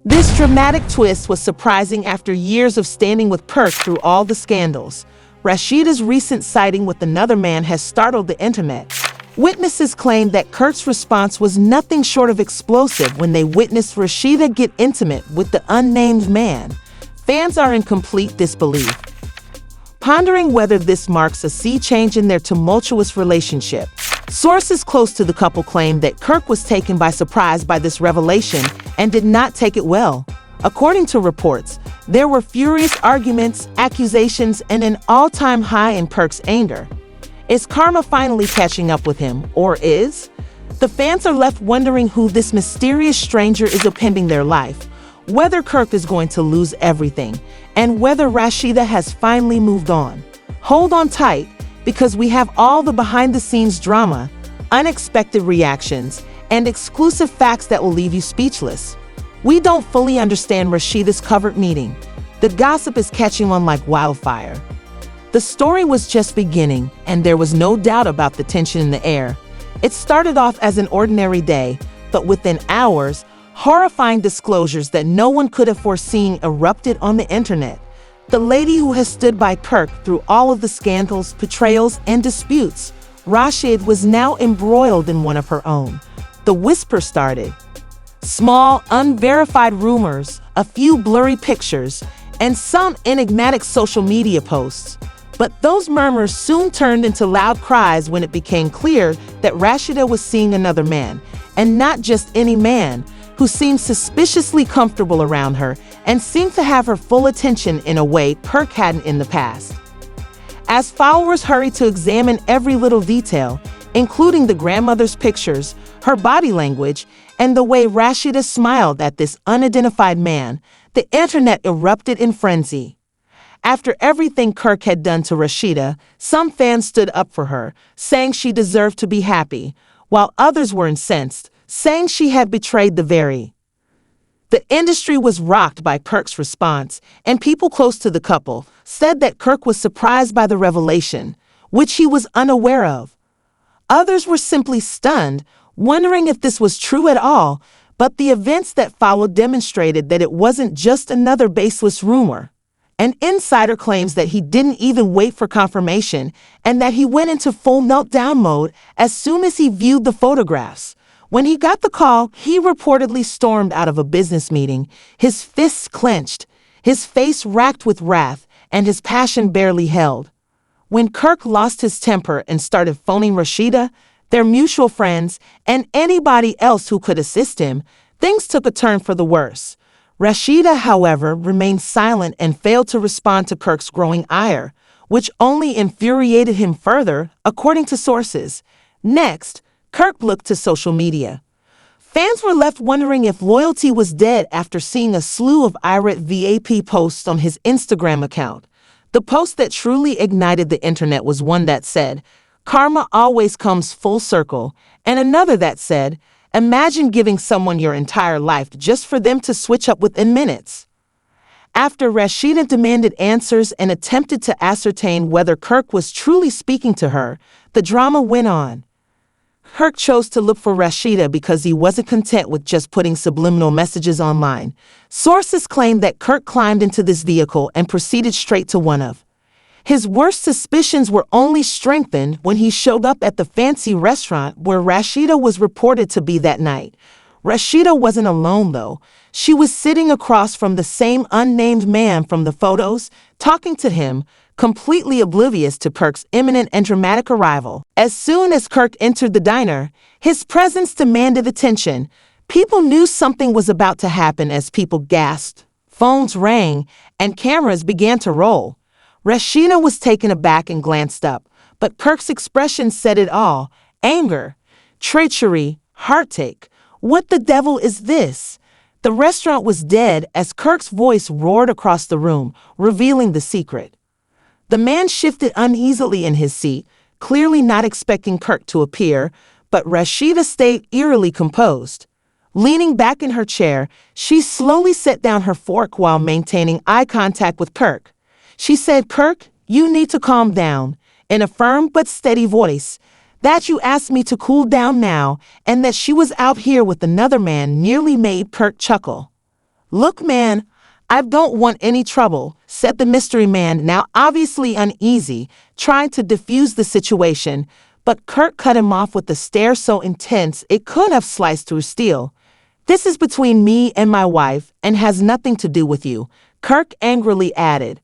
This dramatic twist was surprising after years of standing with Kirk through all the scandals. Rasheeda's recent sighting with another man has startled the internet. Witnesses claim that Kirk's response was nothing short of explosive when they witnessed Rasheeda get intimate with the unnamed man. Fans are in complete disbelief, pondering whether this marks a sea change in their tumultuous relationship. Sources close to the couple claim that Kirk was taken by surprise by this revelation and did not take it well. According to reports, there were furious arguments, accusations, and an all-time high in Kirk's anger. Is karma finally catching up with him, or is? The fans are left wondering who this mysterious stranger is upending their life, whether Kirk is going to lose everything, and whether Rasheeda has finally moved on. Hold on tight, because we have all the behind-the-scenes drama, unexpected reactions, and exclusive facts that will leave you speechless. We don't fully understand Rasheeda's covert meeting. The gossip is catching on like wildfire. The story was just beginning, and there was no doubt about the tension in the air. It started off as an ordinary day, but within hours, horrifying disclosures that no one could have foreseen erupted on the internet. The lady who has stood by Kirk through all of the scandals, betrayals, and disputes, Rasheeda, was now embroiled in one of her own. The whisper started. Small, unverified rumors, a few blurry pictures, and some enigmatic social media posts. But those murmurs soon turned into loud cries when it became clear that Rasheeda was seeing another man, and not just any man, who seemed suspiciously comfortable around her and seemed to have her full attention in a way Kirk hadn't in the past. As followers hurried to examine every little detail, including the grandmother's pictures, her body language, and the way Rasheeda smiled at this unidentified man, the internet erupted in frenzy. After everything Kirk had done to Rasheeda, some fans stood up for her, saying she deserved to be happy, while others were incensed, saying she had betrayed the very. The industry was rocked by Kirk's response, and people close to the couple said that Kirk was surprised by the revelation, which he was unaware of. Others were simply stunned, wondering if this was true at all, but the events that followed demonstrated that it wasn't just another baseless rumor. An insider claims that he didn't even wait for confirmation and that he went into full meltdown mode as soon as he viewed the photographs. When he got the call, he reportedly stormed out of a business meeting, his fists clenched, his face racked with wrath, and his passion barely held. When Kirk lost his temper and started phoning Rasheeda, their mutual friends, and anybody else who could assist him, things took a turn for the worse. Rasheeda, however, remained silent and failed to respond to Kirk's growing ire, which only infuriated him further, according to sources. Next, Kirk looked to social media. Fans were left wondering if loyalty was dead after seeing a slew of irate VAP posts on his Instagram account. The post that truly ignited the internet was one that said, "Karma always comes full circle," and another that said, "Imagine giving someone your entire life just for them to switch up within minutes." After Rasheeda demanded answers and attempted to ascertain whether Kirk was truly speaking to her, the drama went on. Kirk chose to look for Rasheeda because he wasn't content with just putting subliminal messages online. Sources claim that Kirk climbed into this vehicle and proceeded straight to one of. His worst suspicions were only strengthened when he showed up at the fancy restaurant where Rasheeda was reported to be that night. Rasheeda wasn't alone, though. She was sitting across from the same unnamed man from the photos, talking to him, completely oblivious to Kirk's imminent and dramatic arrival. As soon as Kirk entered the diner, his presence demanded attention. People knew something was about to happen as people gasped, phones rang, and cameras began to roll. Rasheeda was taken aback and glanced up, but Kirk's expression said it all: anger, treachery, heartache. What the devil is this? The restaurant was dead as Kirk's voice roared across the room, revealing the secret. The man shifted uneasily in his seat, clearly not expecting Kirk to appear, but Rasheeda stayed eerily composed. Leaning back in her chair, she slowly set down her fork while maintaining eye contact with Kirk. She said, "Kirk, you need to calm down," in a firm but steady voice. That you asked me to cool down now, and that she was out here with another man nearly made Kirk chuckle. "Look, man, I don't want any trouble," said the mystery man, now obviously uneasy, trying to defuse the situation, but Kirk cut him off with a stare so intense it could have sliced through steel. "This is between me and my wife and has nothing to do with you," Kirk angrily added.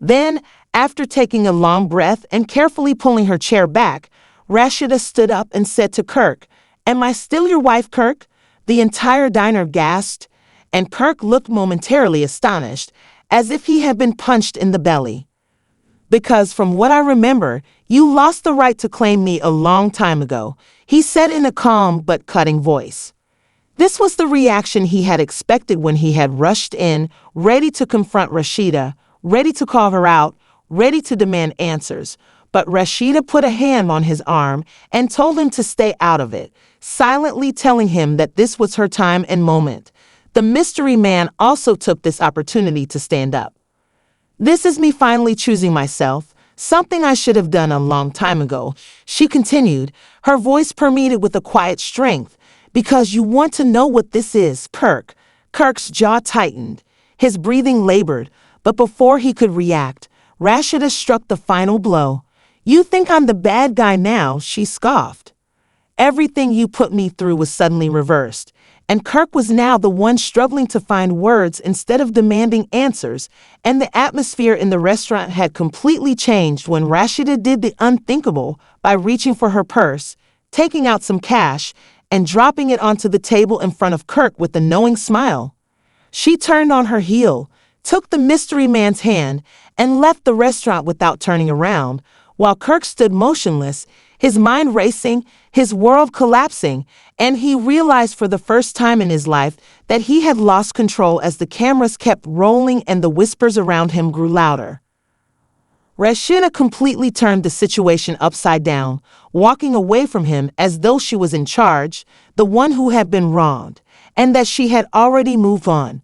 Then, after taking a long breath and carefully pulling her chair back, Rasheeda stood up and said to Kirk, "Am I still your wife, Kirk?" The entire diner gasped, and Kirk looked momentarily astonished, as if he had been punched in the belly. "Because from what I remember, you lost the right to claim me a long time ago," he said in a calm but cutting voice. This was the reaction he had expected when he had rushed in, ready to confront Rasheeda, ready to call her out, ready to demand answers. But Rasheeda put a hand on his arm and told him to stay out of it, silently telling him that this was her time and moment. The mystery man also took this opportunity to stand up. "This is me finally choosing myself, something I should have done a long time ago," she continued, her voice permeated with a quiet strength. "Because you want to know what this is, Kirk." Kirk's jaw tightened, his breathing labored, but before he could react, Rasheeda struck the final blow. "You think I'm the bad guy now," she scoffed. Everything you put me through was suddenly reversed, and Kirk was now the one struggling to find words instead of demanding answers, and the atmosphere in the restaurant had completely changed when Rasheeda did the unthinkable by reaching for her purse, taking out some cash, and dropping it onto the table in front of Kirk with a knowing smile. She turned on her heel, took the mystery man's hand, and left the restaurant without turning around, while Kirk stood motionless, his mind racing, his world collapsing, and he realized for the first time in his life that he had lost control as the cameras kept rolling and the whispers around him grew louder. Rasheeda completely turned the situation upside down, walking away from him as though she was in charge, the one who had been wronged, and that she had already moved on.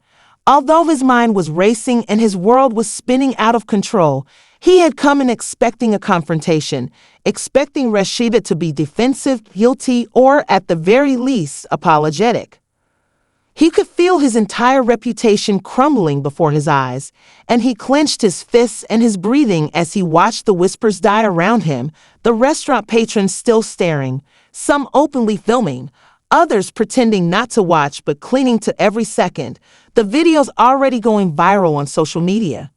Although his mind was racing and his world was spinning out of control, he had come in expecting a confrontation, expecting Rasheeda to be defensive, guilty, or at the very least, apologetic. He could feel his entire reputation crumbling before his eyes, and he clenched his fists and his breathing as he watched the whispers die around him, the restaurant patrons still staring, some openly filming, others pretending not to watch but clinging to every second, the videos already going viral on social media.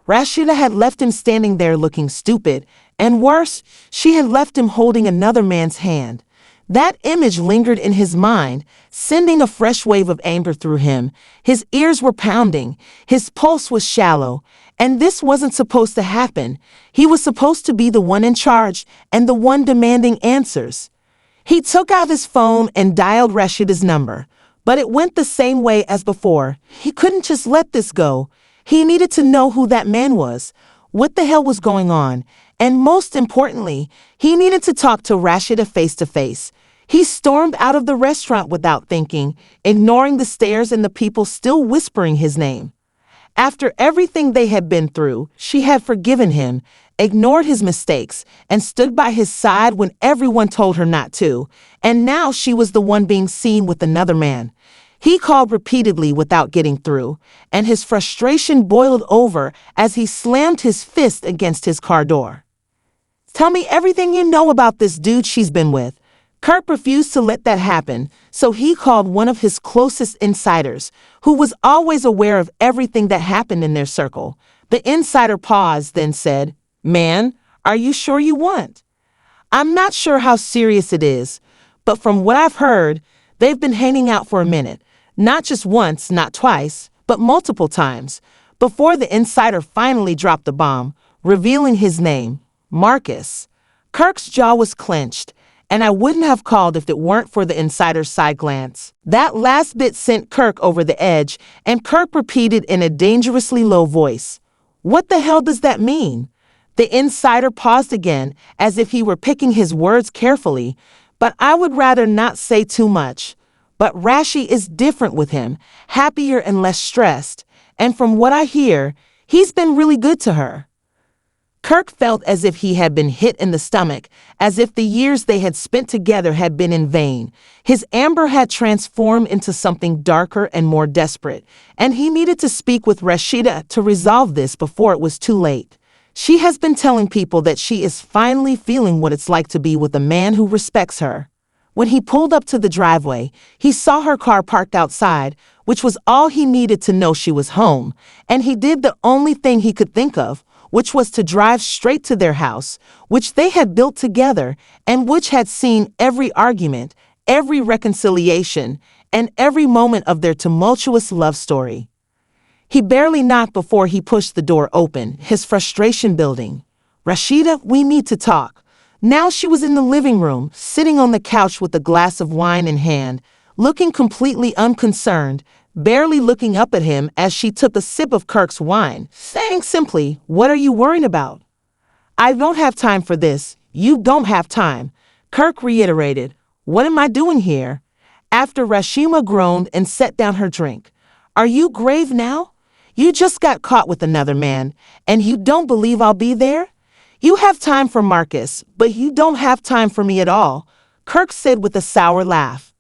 Rasheeda had left him standing there looking stupid, and worse, she had left him holding another man's hand. That image lingered in his mind, sending a fresh wave of anger through him. His ears were pounding, his pulse was shallow, and this wasn't supposed to happen. He was supposed to be the one in charge and the one demanding answers. He took out his phone and dialed Rasheeda's number, but it went the same way as before. He couldn't just let this go. He needed to know who that man was, what the hell was going on, and most importantly, he needed to talk to Rasheeda face to face. He stormed out of the restaurant without thinking, ignoring the stares and the people still whispering his name. After everything they had been through, she had forgiven him, ignored his mistakes, and stood by his side when everyone told her not to, and now she was the one being seen with another man. He called repeatedly without getting through, and his frustration boiled over as he slammed his fist against his car door. "Tell me everything you know about this dude she's been with." Kirk refused to let that happen, so he called one of his closest insiders, who was always aware of everything that happened in their circle. The insider paused, then said, "Man, are you sure you want?" "I'm not sure how serious it is, but from what I've heard, they've been hanging out for a minute. Not just once, not twice, but multiple times." Before the insider finally dropped the bomb, revealing his name, Marcus. Kirk's jaw was clenched, and I wouldn't have called if it weren't for the insider's side glance. That last bit sent Kirk over the edge, and Kirk repeated in a dangerously low voice, "What the hell does that mean?" The insider paused again, as if he were picking his words carefully, but I would rather not say too much. But Rashi is different with him, happier and less stressed, and from what I hear, he's been really good to her. Kirk felt as if he had been hit in the stomach, as if the years they had spent together had been in vain. His anger had transformed into something darker and more desperate, and he needed to speak with Rasheeda to resolve this before it was too late. She has been telling people that she is finally feeling what it's like to be with a man who respects her. When he pulled up to the driveway, he saw her car parked outside, which was all he needed to know she was home, and he did the only thing he could think of, which was to drive straight to their house, which they had built together and which had seen every argument, every reconciliation, and every moment of their tumultuous love story. He barely knocked before he pushed the door open, his frustration building. "Rasheeda, we need to talk." Now she was in the living room, sitting on the couch with a glass of wine in hand, looking completely unconcerned, barely looking up at him as she took a sip of Kirk's wine, saying simply, "What are you worrying about?" "I don't have time for this. You don't have time," Kirk reiterated. "What am I doing here?" After Rasheeda groaned and set down her drink. "Are you grave now? You just got caught with another man, and you don't believe I'll be there? You have time for Marcus, but you don't have time for me at all," Kirk said with a sour laugh.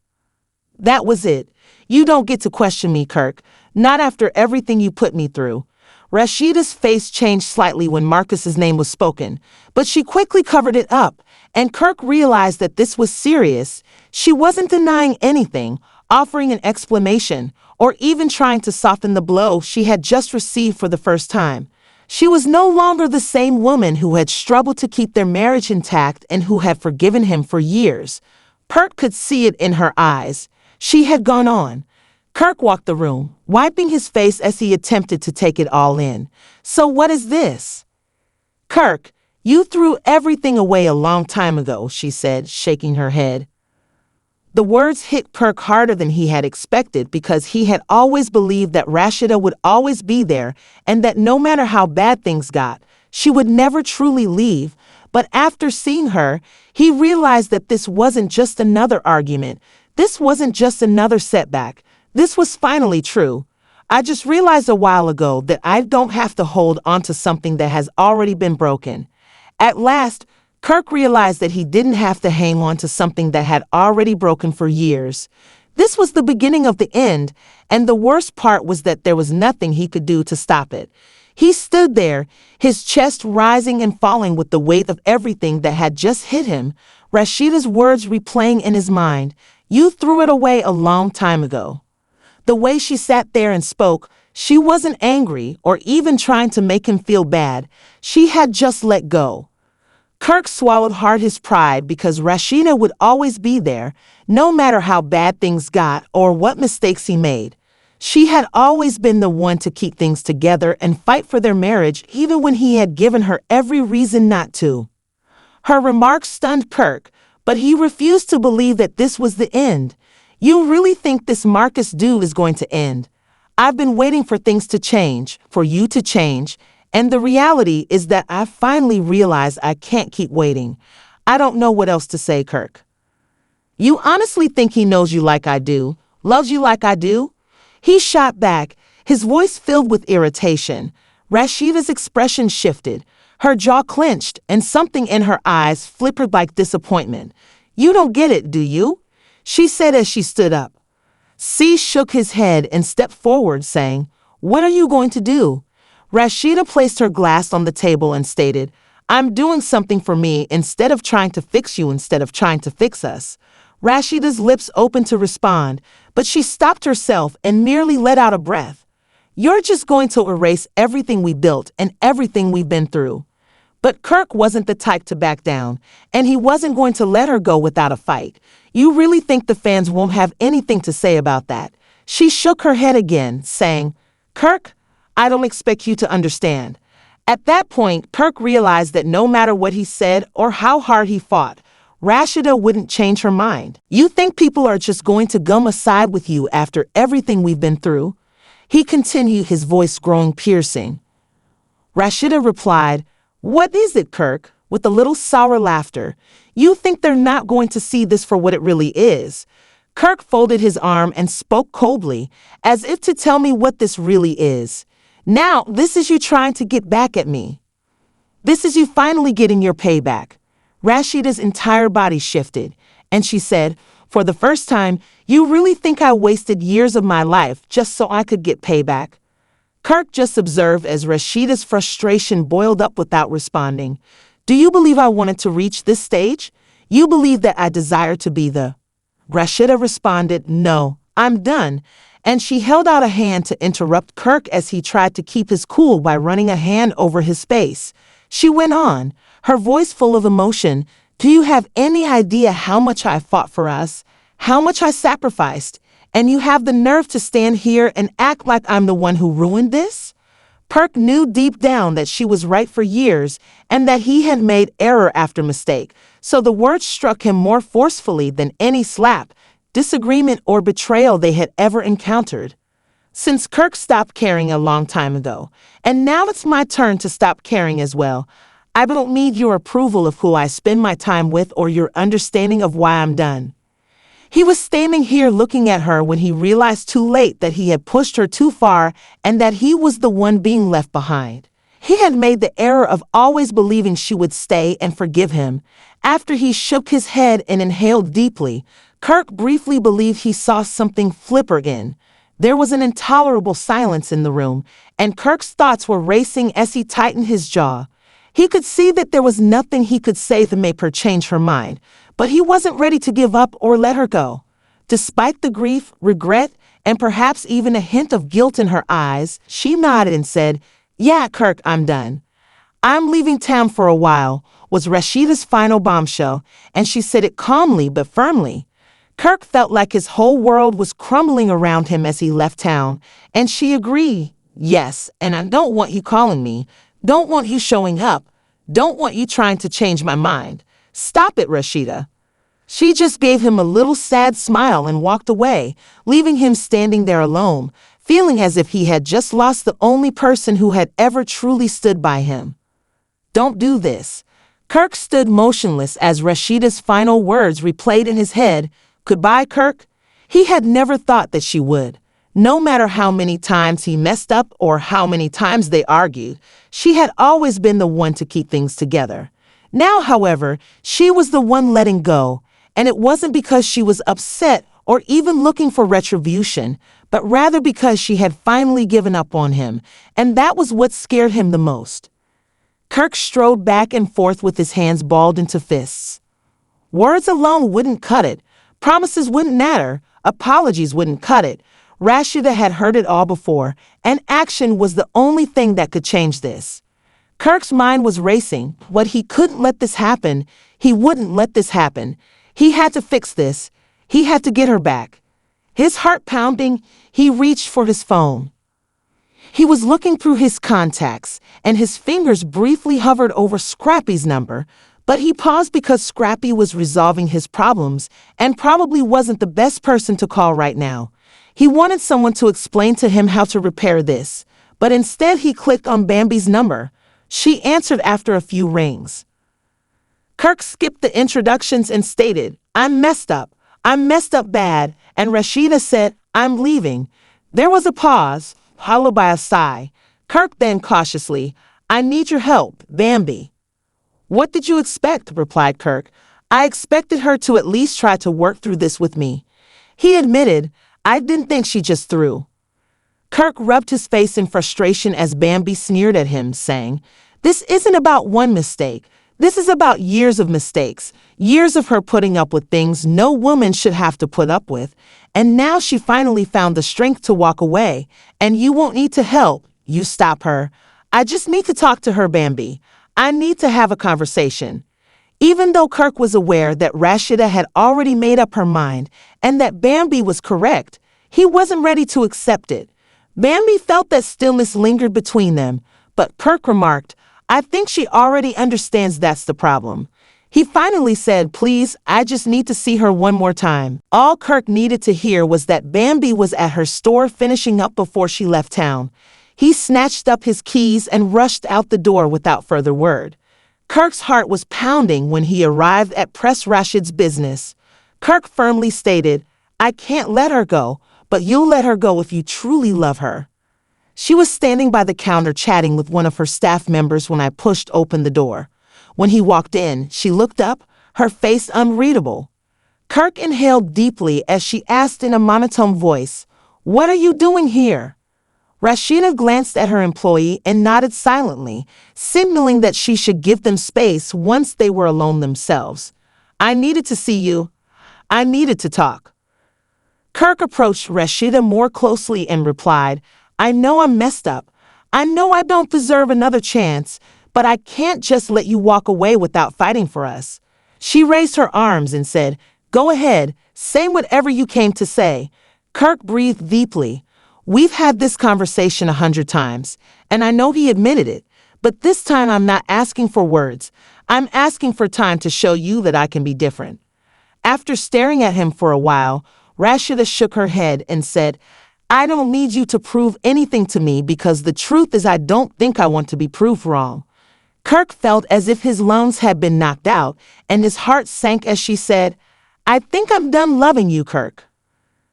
"That was it. You don't get to question me, Kirk, not after everything you put me through." Rasheeda's face changed slightly when Marcus's name was spoken, but she quickly covered it up, and Kirk realized that this was serious. She wasn't denying anything, offering an explanation, or even trying to soften the blow she had just received for the first time. She was no longer the same woman who had struggled to keep their marriage intact and who had forgiven him for years. Kirk could see it in her eyes. She had gone on. Kirk walked the room, wiping his face as he attempted to take it all in. "So what is this?" "Kirk, you threw everything away a long time ago," she said, shaking her head. The words hit Kirk harder than he had expected because he had always believed that Rasheeda would always be there and that no matter how bad things got, she would never truly leave. But after seeing her, he realized that this wasn't just another argument. This wasn't just another setback. This was finally true. "I just realized a while ago that I don't have to hold on to something that has already been broken." At last, Kirk realized that he didn't have to hang on to something that had already broken for years. This was the beginning of the end, and the worst part was that there was nothing he could do to stop it. He stood there, his chest rising and falling with the weight of everything that had just hit him, Rasheeda's words replaying in his mind. "You threw it away a long time ago." The way she sat there and spoke, she wasn't angry or even trying to make him feel bad. She had just let go. Kirk swallowed hard his pride because Rasheeda would always be there, no matter how bad things got or what mistakes he made. She had always been the one to keep things together and fight for their marriage even when he had given her every reason not to. Her remarks stunned Kirk, but he refused to believe that this was the end. "You really think this Marcus dude is going to end? I've been waiting for things to change, for you to change, and the reality is that I finally realized I can't keep waiting. I don't know what else to say, Kirk." "You honestly think he knows you like I do, loves you like I do?" He shot back, his voice filled with irritation. Rasheeda's expression shifted. Her jaw clenched, and something in her eyes flickered like disappointment. "You don't get it, do you?" she said as she stood up. C shook his head and stepped forward, saying, "What are you going to do?" Rasheeda placed her glass on the table and stated, "I'm doing something for me instead of trying to fix you instead of trying to fix us." Rasheeda's lips opened to respond, but she stopped herself and merely let out a breath. "You're just going to erase everything we built and everything we've been through." But Kirk wasn't the type to back down, and he wasn't going to let her go without a fight. "You really think the fans won't have anything to say about that?" She shook her head again, saying, "Kirk, I don't expect you to understand." At that point, Kirk realized that no matter what he said or how hard he fought, Rasheeda wouldn't change her mind. "You think people are just going to gum aside with you after everything we've been through?" He continued, his voice growing piercing. Rasheeda replied, "What is it, Kirk?" with a little sour laughter. "You think they're not going to see this for what it really is?" Kirk folded his arm and spoke coldly, as if to tell me what this really is. "Now, this is you trying to get back at me." This is you finally getting your payback." Rasheeda's entire body shifted, and she said, "For the first time, you really think I wasted years of my life just so I could get payback?" Kirk just observed as Rasheeda's frustration boiled up without responding. "Do you believe I wanted to reach this stage? You believe that I desire to be the—" Rasheeda responded, "No, I'm done," and she held out a hand to interrupt Kirk as he tried to keep his cool by running a hand over his face. She went on, her voice full of emotion, "Do you have any idea how much I fought for us, how much I sacrificed, and you have the nerve to stand here and act like I'm the one who ruined this?" Kirk knew deep down that she was right for years and that he had made error after mistake, so the words struck him more forcefully than any slap, disagreement, or betrayal they had ever encountered. Since Kirk stopped caring a long time ago, and now it's my turn to stop caring as well. I don't need your approval of who I spend my time with or your understanding of why I'm done. He was standing here looking at her when he realized too late that he had pushed her too far and that he was the one being left behind. He had made the error of always believing she would stay and forgive him. After he shook his head and inhaled deeply, Kirk briefly believed he saw something flip again. There was an intolerable silence in the room, and Kirk's thoughts were racing as he tightened his jaw. He could see that there was nothing he could say to make her change her mind, but he wasn't ready to give up or let her go. Despite the grief, regret, and perhaps even a hint of guilt in her eyes, she nodded and said, "Yeah, Kirk, I'm done. I'm leaving town for a while," was Rasheeda's final bombshell, and she said it calmly but firmly. Kirk felt like his whole world was crumbling around him as he left town, and she agreed. "Yes, and I don't want you calling me. Don't want you showing up. Don't want you trying to change my mind. Stop it, Rasheeda." She just gave him a little sad smile and walked away, leaving him standing there alone, feeling as if he had just lost the only person who had ever truly stood by him. "Don't do this." Kirk stood motionless as Rasheeda's final words replayed in his head. "Goodbye, Kirk." He had never thought that she would. No matter how many times he messed up or how many times they argued, she had always been the one to keep things together. Now, however, she was the one letting go, and it wasn't because she was upset or even looking for retribution, but rather because she had finally given up on him, and that was what scared him the most. Kirk strode back and forth with his hands balled into fists. Words alone wouldn't cut it. Promises wouldn't matter. Apologies wouldn't cut it. Rasheeda had heard it all before, and action was the only thing that could change this. Kirk's mind was racing, but he couldn't let this happen. He wouldn't let this happen. He had to fix this. He had to get her back. His heart pounding, he reached for his phone. He was looking through his contacts, and his fingers briefly hovered over Scrappy's number, but he paused because Scrappy was resolving his problems and probably wasn't the best person to call right now. He wanted someone to explain to him how to repair this, but instead he clicked on Bambi's number. She answered after a few rings. Kirk skipped the introductions and stated, I'm messed up bad," and Rasheeda said, "I'm leaving." There was a pause, followed by a sigh. Kirk then cautiously, "I need your help, Bambi." "What did you expect?" replied Kirk. "I expected her to at least try to work through this with me." He admitted, "I didn't think she just threw." Kirk rubbed his face in frustration as Bambi sneered at him, saying, "This isn't about one mistake. This is about years of mistakes, years of her putting up with things no woman should have to put up with, and now she finally found the strength to walk away, and you won't need to help. You stop her. I just need to talk to her, Bambi. I need to have a conversation." Even though Kirk was aware that Rasheeda had already made up her mind and that Bambi was correct, he wasn't ready to accept it. Bambi felt that stillness lingered between them, but Kirk remarked, "I think she already understands that's the problem." He finally said, "Please, I just need to see her one more time." All Kirk needed to hear was that Bambi was at her store finishing up before she left town. He snatched up his keys and rushed out the door without further word. Kirk's heart was pounding when he arrived at Press Rashid's business. Kirk firmly stated, "I can't let her go, but you'll let her go if you truly love her." She was standing by the counter chatting with one of her staff members when I pushed open the door. When he walked in, she looked up, her face unreadable. Kirk inhaled deeply as she asked in a monotone voice, "What are you doing here?" Rasheeda glanced at her employee and nodded silently, signaling that she should give them space once they were alone themselves. "I needed to see you. I needed to talk." Kirk approached Rasheeda more closely and replied, "I know I'm messed up. I know I don't deserve another chance, but I can't just let you walk away without fighting for us." She raised her arms and said, "Go ahead, say whatever you came to say." Kirk breathed deeply. "We've had this conversation 100 times, and I know he admitted it, but this time I'm not asking for words. I'm asking for time to show you that I can be different." After staring at him for a while, Rasheeda shook her head and said, "I don't need you to prove anything to me because the truth is I don't think I want to be proved wrong." Kirk felt as if his lungs had been knocked out, and his heart sank as she said, "I think I'm done loving you, Kirk."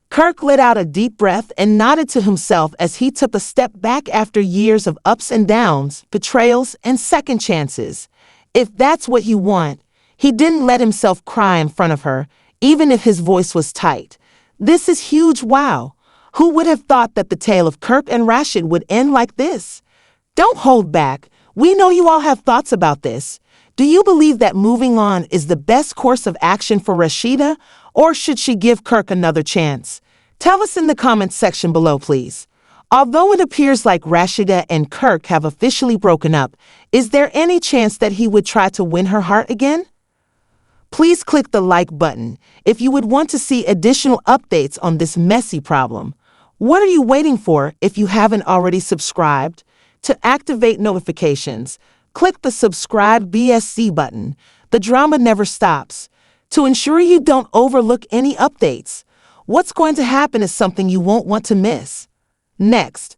Kirk let out a deep breath and nodded to himself as he took a step back after years of ups and downs, betrayals, and second chances. If that's what you want, he didn't let himself cry in front of her, even if his voice was tight. This is huge, wow. Who would have thought that the tale of Kirk and Rashid would end like this? Don't hold back. We know you all have thoughts about this. Do you believe that moving on is the best course of action for Rasheeda, or should she give Kirk another chance? Tell us in the comments section below, please. Although it appears like Rasheeda and Kirk have officially broken up, is there any chance that he would try to win her heart again? Please click the like button if you would want to see additional updates on this messy problem. What are you waiting for if you haven't already subscribed? To activate notifications, click the subscribe BSC button. The drama never stops. To ensure you don't overlook any updates, what's going to happen is something you won't want to miss. Next,